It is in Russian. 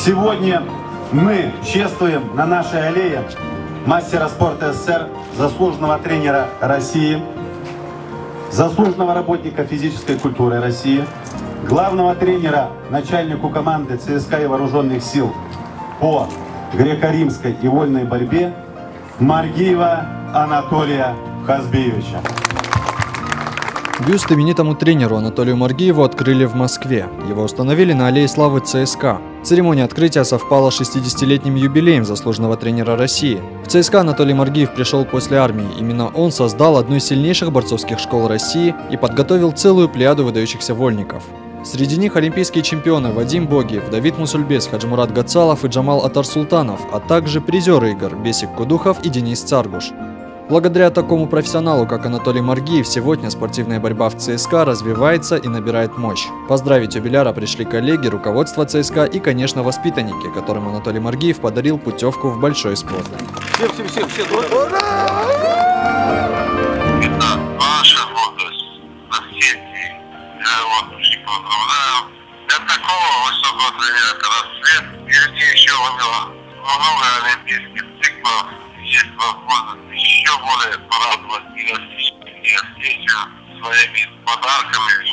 Сегодня мы чествуем на нашей аллее мастера спорта СССР, заслуженного тренера России, заслуженного работника физической культуры России, главного тренера, начальнику команды ЦСКА и Вооруженных сил по греко-римской и вольной борьбе Маргиева Анатолия Хазбиевича. Бюст именитому тренеру Анатолию Маргиеву открыли в Москве. Его установили на аллее славы ЦСКА. Церемония открытия совпала с 60-летним юбилеем заслуженного тренера России. В ЦСКА Анатолий Маргиев пришел после армии. Именно он создал одну из сильнейших борцовских школ России и подготовил целую плеяду выдающихся вольников. Среди них олимпийские чемпионы Вадим Богиев, Давид Мусульбес, Хаджимурат Гацалов и Джамал Атарсултанов, а также призеры игр Бесик Кудухов и Денис Царгуш. Благодаря такому профессионалу, как Анатолий Маргиев, сегодня спортивная борьба в ЦСКА развивается и набирает мощь. Поздравить юбиляра пришли коллеги, руководство ЦСКА и, конечно, воспитанники, которым Анатолий Маргиев подарил путевку в большой спорт. Все, ура! Это ваша гордость на все эти очень поздравляю. Для такого высокого тренера, когда свет, впереди еще у него много олимпийских циклов, есть возможность еще более порадовать и встречу своими подарками.